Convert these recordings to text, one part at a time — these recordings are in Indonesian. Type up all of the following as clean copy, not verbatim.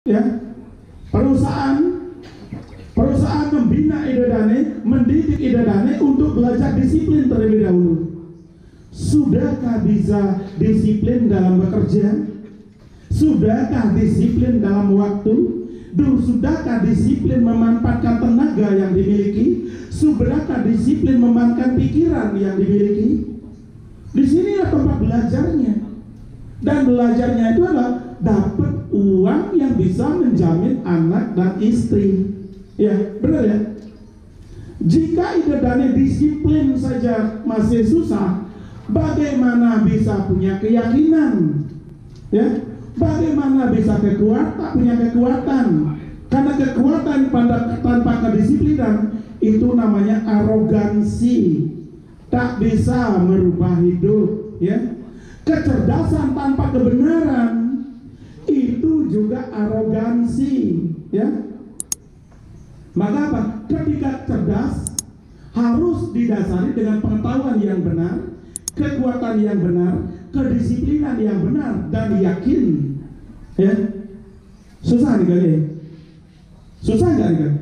Ya, perusahaan membina idedane, mendidik idedane untuk belajar disiplin terlebih dahulu. Sudahkah bisa disiplin dalam bekerja? Sudahkah disiplin dalam waktu? Sudahkah disiplin memanfaatkan tenaga yang dimiliki? Sudahkah disiplin memanfaatkan pikiran yang dimiliki? Di sinilah tempat belajarnya. Dan belajarnya itu adalah dapat uang yang bisa menjamin anak dan istri. Ya, benar ya? Jika idedane disiplin saja masih susah, bagaimana bisa punya keyakinan? Ya, bagaimana bisa punya kekuatan? Karena kekuatan tanpa kedisiplinan itu namanya arogansi, tak bisa merubah hidup. Ya, kecerdasan tanpa kebenaran itu juga arogansi. Ya, maka apa? Ketika cerdas harus didasari dengan pengetahuan yang benar, kekuatan yang benar, kedisiplinan yang benar, dan yakin. Ya, susah nih kali. Susah nggak nih?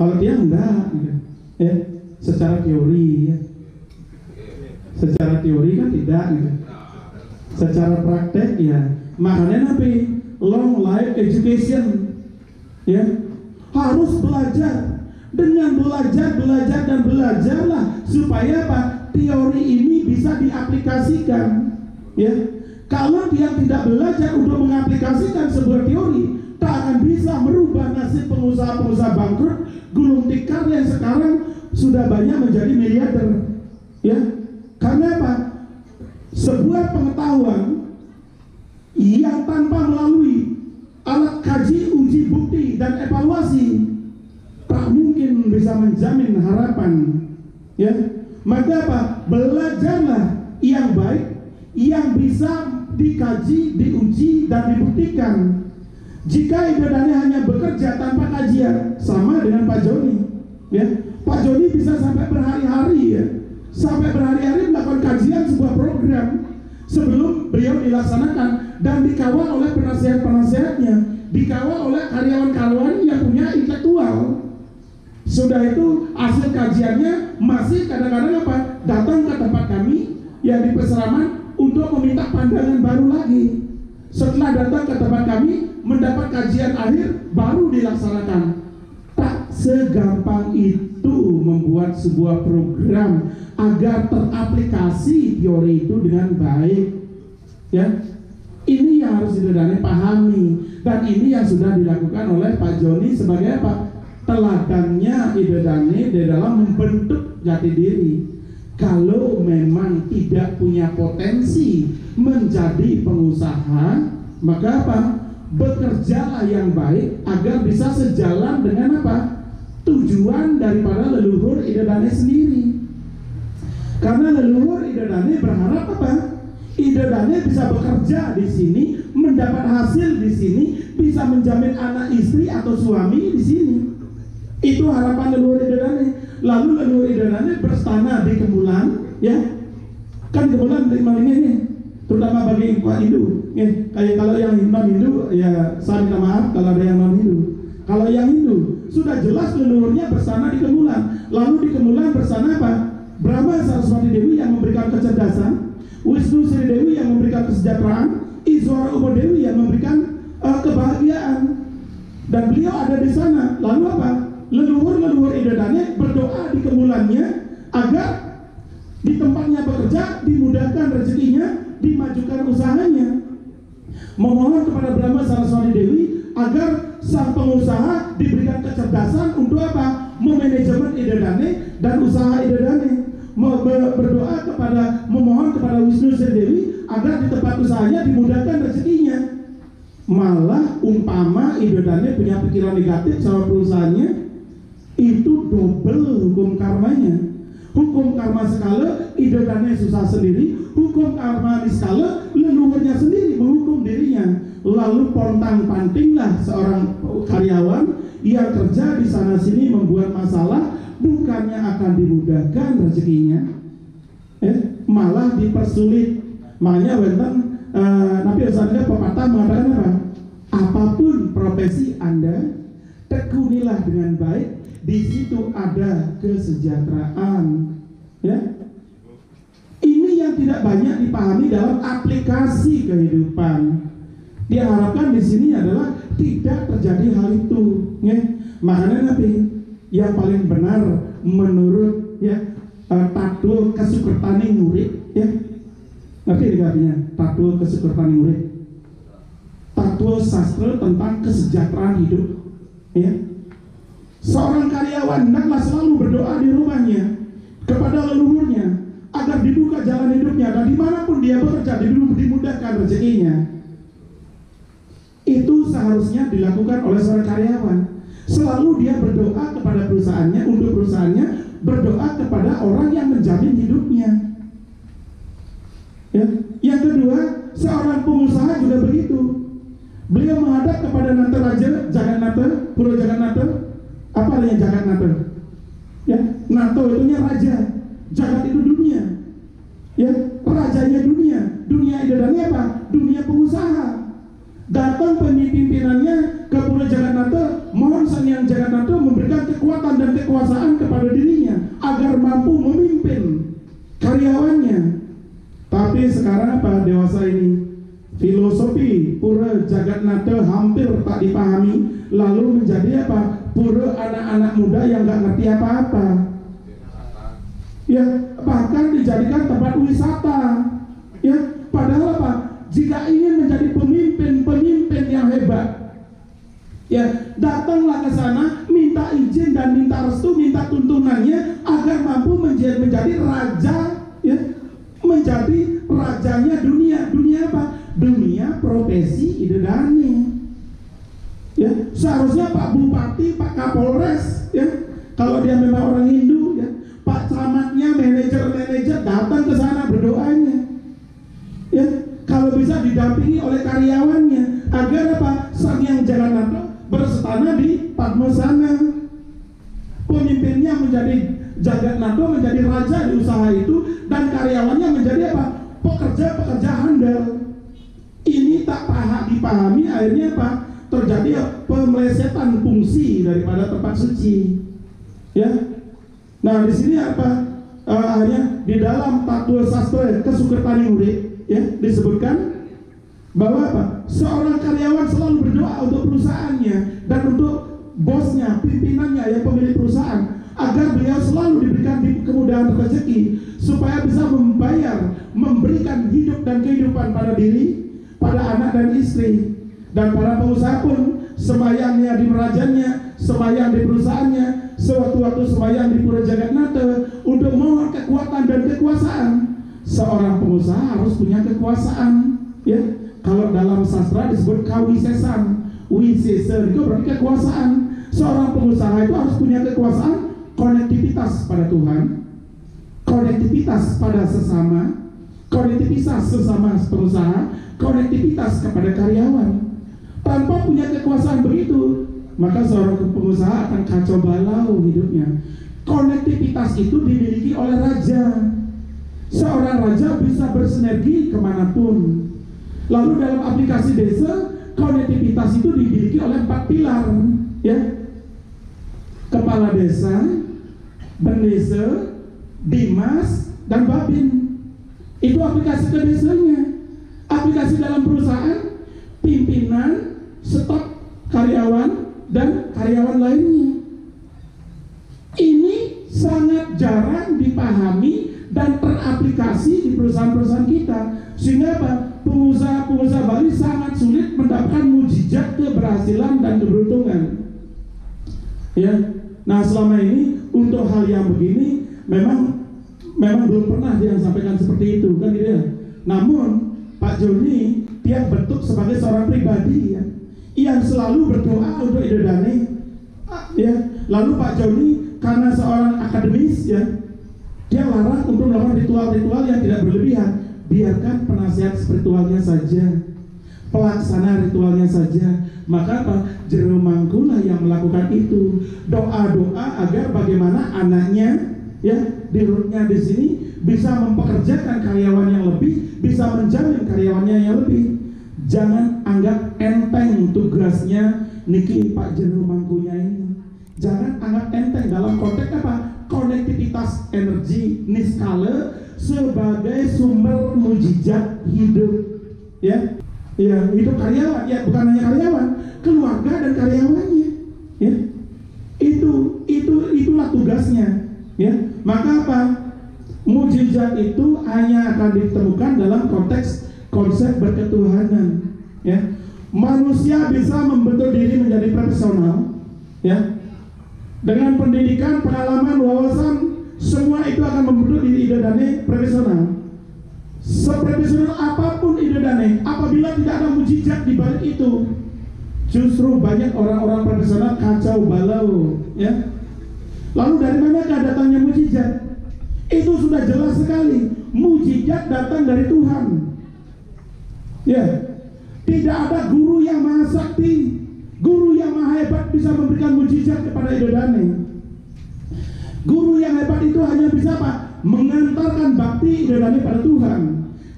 Kalau dia enggak, ya, secara teori, ya. Secara teori kan tidak, gitu. Secara praktek ya. Makanya nanti long life education, ya, harus belajar. Dengan belajar dan belajarlah supaya apa? Teori ini bisa diaplikasikan. Ya, kalau dia tidak belajar untuk mengaplikasikan sebuah teori, tak akan bisa merubah nasib pengusaha-pengusaha bangkrut, gulung tikar yang sekarang sudah banyak menjadi miliarder. Ya, karena apa? Sebuah pengetahuan yang tanpa melalui alat kaji, uji, bukti, dan evaluasi tak mungkin bisa menjamin harapan. Ya, maka apa? Belajarlah yang baik, yang bisa dikaji, diuji, dan dibuktikan. Jika idedane hanya bekerja tanpa kajian, sama dengan Pak Joni. Ya, Pak Joni bisa sampai berhari-hari, ya, sampai berhari-hari melakukan kajian sebuah program sebelum beliau dilaksanakan dan dikawal oleh penasihat-penasihatnya, dikawal oleh karyawan-karyawan yang punya intelektual. Sudah itu hasil kajiannya masih kadang-kadang apa? Datang ke tempat kami yang di Peseraman untuk meminta pandangan baru lagi. Setelah datang ke tempat kami mendapat kajian akhir baru dilaksanakan. Tak segampang itu membuat sebuah program agar teraplikasi teori itu dengan baik. Ya, ini yang harus idedane pahami, dan ini yang sudah dilakukan oleh Pak Joni sebagai apa? Teladannya idedane di dalam membentuk jati diri. Kalau memang tidak punya potensi menjadi pengusaha, maka apa? Bekerjalah yang baik agar bisa sejalan dengan apa? Tujuan daripada leluhur idedane sendiri. Karena leluhur idedane berharap apa? Idedane bisa bekerja di sini, mendapat hasil di sini, bisa menjamin anak istri atau suami di sini. Itu harapan leluhur idedane. Lalu leluhur idedane berstana di Kemulan, ya. Kan Kemulan malingnya nih, terutama bagi Pak Hindu. Kayak kalau yang non Hindu, ya saya minta maaf kalau ada yang non Hindu. Kalau yang Hindu sudah jelas leluhurnya berstana di Kemulan. Lalu di Kemulan berstana apa? Brahma Saraswati Dewi yang memberikan kecerdasan, Wisnu Sri Dewi yang memberikan kesejahteraan, Iswara Umo Dewi yang memberikan kebahagiaan. Dan beliau ada di sana. Lalu apa? Leluhur-leluhur idedane berdoa di Kemulannya agar di tempatnya bekerja dimudahkan rezekinya, dimajukan usahanya. Memohon kepada Brahma Saraswati Dewi agar sang pengusaha diberikan kecerdasan untuk apa? Memanajemen idedane dan usaha idedane. Berdoa memohon kepada Wisnu Sri Dewi agar di tempat usahanya dimudahkan rezekinya. Malah umpama idedane punya pikiran negatif sama perusahaannya, itu double hukum karmanya. Hukum karma skala idedane susah sendiri, hukum karma di skala leluhurnya sendiri menghukum dirinya. Lalu pontang-pantinglah seorang karyawan yang kerja di sana sini membuat masalah, bukannya akan dimudahkan rezekinya, malah dipersulit. Makanya wonten Nabi Usanda pepatah mengatakan apa? apapun profesi Anda, tekunilah dengan baik, di situ ada kesejahteraan. Ya, ini yang tidak banyak dipahami dalam aplikasi kehidupan. Diharapkan di sini adalah tidak terjadi hal itu. Ya, makanya nanti yang paling benar menurut Tatul Kesukertani Murid, ya, ngerti artinya Tatul Kesukertani Murid, Tatul sastra tentang kesejahteraan hidup. Ya, seorang karyawan hendaklah selalu berdoa di rumahnya kepada leluhurnya agar dibuka jalan hidupnya, dan dimanapun dia bekerja dimudahkan rezekinya. Itu seharusnya dilakukan oleh seorang karyawan. Selalu dia berdoa kepada perusahaannya, untuk perusahaannya, berdoa kepada orang yang menjamin hidupnya. Ya. Yang kedua, seorang pengusaha juga begitu. Beliau menghadap kepada Nata Raja Jagannatha, Pura Jagannatha. Apa artinya Jagannatha? Ya, Nato itunya raja, Jagat itu dunia. Ya, rajanya dunia. Dunia idolanya apa? Dunia pengusaha. Datang pimpinannya ke Pura Jagannatha, mohon Sang Hyang Jagannatha memberikan kekuatan dan kekuasaan kepada dirinya agar mampu memimpin karyawannya. Tapi sekarang apa? Dewasa ini filosofi Pura Jagannatha hampir tak dipahami, lalu menjadi apa? Pura anak-anak muda yang gak ngerti apa-apa. Ya, bahkan dijadikan tempat wisata. Ya, padahal apa? Jika ingin menjadi pemimpin yang hebat, ya, datanglah ke sana, minta izin dan minta restu, minta tuntunannya agar mampu menjadi raja, ya, menjadi rajanya dunia. Dunia apa? Dunia profesi idedani. Ya, seharusnya Pak Bupati, Pak Kapolres, ya, kalau dia memang orang Hindu, ya, Pak Camatnya, manajer datang ke sana berdoanya. Ya, kalau bisa didampingi oleh karyawannya agar apa? Sang Hyang Jagannatha bersetana di Padmasana. Pemimpinnya menjadi Jagannatha, menjadi raja di usaha itu, dan karyawannya menjadi apa? Pekerja-pekerja handal. Ini tak dipahami, akhirnya apa? Terjadi pemelesetan fungsi daripada tempat suci. Ya. Nah, di sini apa? Akhirnya di dalam Tatul Sastra Kesukertani Murid, ya, disebutkan bahwa apa? Seorang karyawan selalu berdoa untuk perusahaannya dan untuk bosnya, pimpinannya yang pemilik perusahaan, agar beliau selalu diberikan kemudahan rezeki supaya bisa memberikan hidup dan kehidupan pada diri, pada anak dan istri. Dan para pengusaha pun semayangnya di merajanya, semayang di perusahaannya, sewaktu-waktu semayang di Pura Jagannatha untuk mohon kekuatan dan kekuasaan. Seorang pengusaha harus punya kekuasaan, ya. Kalau dalam sastra disebut kawisesan, wisesa itu berarti kekuasaan. Seorang pengusaha itu harus punya kekuasaan, konektivitas pada Tuhan, konektivitas pada sesama, konektivitas sesama pengusaha, konektivitas kepada karyawan. Tanpa punya kekuasaan begitu, maka seorang pengusaha akan kacau balau hidupnya. Konektivitas itu dimiliki oleh raja. Seorang raja bisa bersinergi kemanapun. Lalu dalam aplikasi desa, konektivitas itu dimiliki oleh 4 pilar, ya. Kepala desa, bendesa, dimas, dan babin. Itu aplikasi ke desanya. Aplikasi dalam perusahaan, pimpinan, stok karyawan, dan karyawan lainnya. Ini sangat jarang dipahami dan teraplikasi di perusahaan-perusahaan kita, sehingga apa? Pengusaha-pengusaha Bali sangat sulit mendapatkan mujizat keberhasilan dan keberuntungan. Ya, nah selama ini untuk hal yang begini memang belum pernah dia sampaikan seperti itu, kan gitu ya. Namun Pak Joni dia bentuk sebagai seorang pribadi, ya, yang selalu berdoa untuk idodane, ya. Lalu Pak Joni karena seorang akademis, ya, dia larang untuk melakukan ritual-ritual yang tidak berlebihan. Biarkan penasihat spiritualnya saja, pelaksana ritualnya saja. Maka apa? Jero Mangkulah yang melakukan itu. Doa-doa agar bagaimana anaknya, ya, dirutnya di sini bisa mempekerjakan karyawan yang lebih, bisa menjamin karyawannya yang lebih. Jangan anggap enteng tugasnya niki Pak Jero mangkunya ini. Jangan anggap enteng dalam konteks apa? Konektivitas energi niskala sebagai sumber mujizat hidup. Ya, ya hidup karyawan, ya bukan hanya karyawan, keluarga dan karyawannya. Ya, itulah tugasnya. Ya, maka apa? Mujizat itu hanya akan ditemukan dalam konteks konsep berketuhanan. Ya, manusia bisa membentuk diri menjadi profesional. Ya, dengan pendidikan, pengalaman, wawasan, semua itu akan membentuk diri idodane profesional. Seprofesional apapun idodane, apabila tidak ada mujizat di balik itu, justru banyak orang-orang profesional kacau balau. Ya, lalu dari manakah datangnya mujizat? Itu sudah jelas sekali, mujizat datang dari Tuhan. Ya, tidak ada guru yang maha sakti, guru yang maha hebat bisa memberikan mujizat kepada idodane. Guru yang hebat itu hanya bisa apa? Mengantarkan bakti idodane pada Tuhan.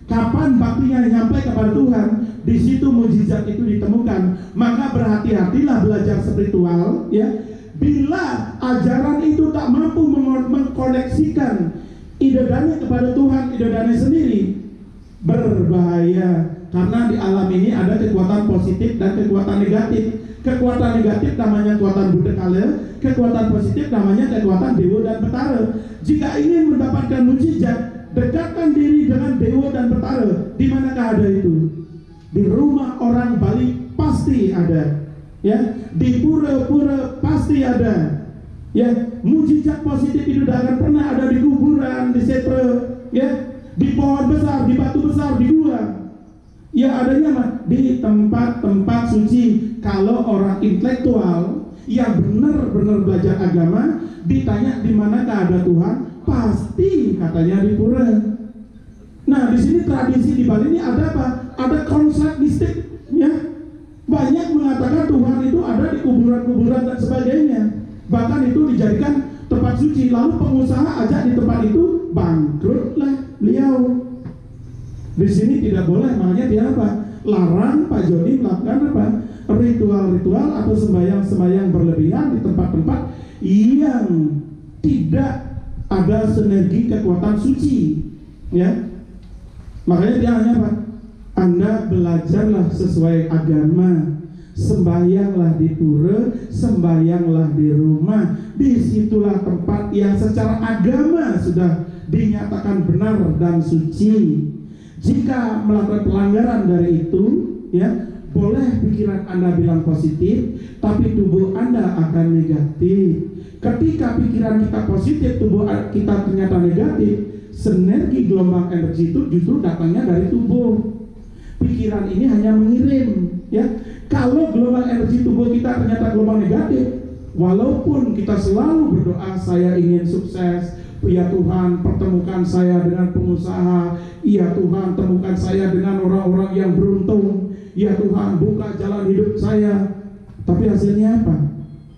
Kapan baktinya sampai kepada Tuhan, di situ mujizat itu ditemukan. Maka berhati-hatilah belajar spiritual, ya. Bila ajaran itu tak mampu mengkoneksikan idodane kepada Tuhan, idodane sendiri, berbahaya. Karena di alam ini ada kekuatan positif dan kekuatan negatif. Kekuatan negatif namanya kekuatan Buddha kala, kekuatan positif namanya kekuatan Dewa dan Betara. Jika ingin mendapatkan mujizat, dekatkan diri dengan Dewa dan Betara. Di manakah ada itu? Di rumah orang Bali pasti ada. Ya, di pura-pura pasti ada. Ya, mujizat positif itu tidak akan pernah ada di kuburan, di setre, ya, di pohon besar, di batu besar, di gua. Ya adanya mah di tempat-tempat suci. Kalau orang intelektual yang benar-benar belajar agama ditanya di manakah ada Tuhan, pasti katanya di pura. Nah, di sini tradisi di Bali ini ada apa? Ada konsep mistik, ya. Banyak mengatakan Tuhan itu ada di kuburan-kuburan dan sebagainya. Bahkan itu dijadikan tempat suci. Lalu pengusaha ajak di tempat itu, bangkrutlah beliau. Di sini tidak boleh, makanya dia apa? Larang Pak Joni melakukan apa? Ritual-ritual atau sembahyang-sembahyang berlebihan di tempat-tempat yang tidak ada sinergi kekuatan suci, ya. Makanya dia hanya apa? Anda belajarlah sesuai agama, sembahyanglah di pura, sembahyanglah di rumah. Disitulah tempat yang secara agama sudah dinyatakan benar dan suci. Jika melakukan pelanggaran dari itu, ya, boleh pikiran Anda bilang positif, tapi tubuh Anda akan negatif. Ketika pikiran kita positif, tubuh kita ternyata negatif, sinergi gelombang energi itu justru datangnya dari tubuh. Pikiran ini hanya mengirim, ya. Kalau gelombang energi tubuh kita ternyata gelombang negatif, walaupun kita selalu berdoa, saya ingin sukses, ya Tuhan pertemukan saya dengan pengusaha, ya Tuhan temukan saya dengan orang-orang yang beruntung, ya Tuhan buka jalan hidup saya, tapi hasilnya apa?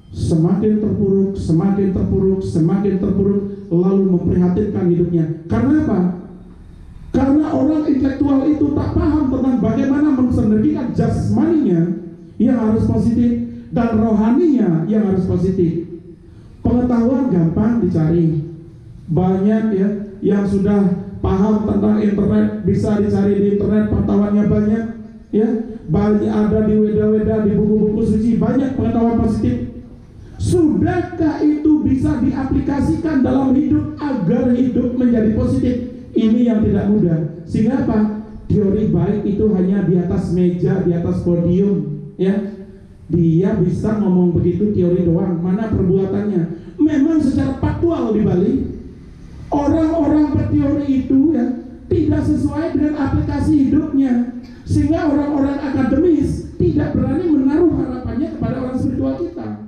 Semakin terpuruk, semakin terpuruk, semakin terpuruk, lalu memprihatinkan hidupnya. Karena apa? Karena orang intelektual itu tak paham tentang bagaimana mensinergikan jasmaninya yang harus positif dan rohaninya yang harus positif. Pengetahuan gampang dicari. Banyak ya yang sudah paham tentang internet, bisa dicari di internet, pengetahuannya banyak, ya. Banyak ada di weda-weda, di buku-buku suci, banyak pengetahuan positif. Sudahkah itu bisa diaplikasikan dalam hidup agar hidup menjadi positif? Ini yang tidak mudah. Sehingga apa? Teori baik itu hanya di atas meja, di atas podium, ya. Dia bisa ngomong begitu teori doang, mana perbuatannya? Memang secara faktual di Bali, orang-orang berteori itu ya tidak sesuai dengan aplikasi hidupnya, sehingga orang-orang akademis tidak berani menaruh harapannya kepada orang spiritual kita.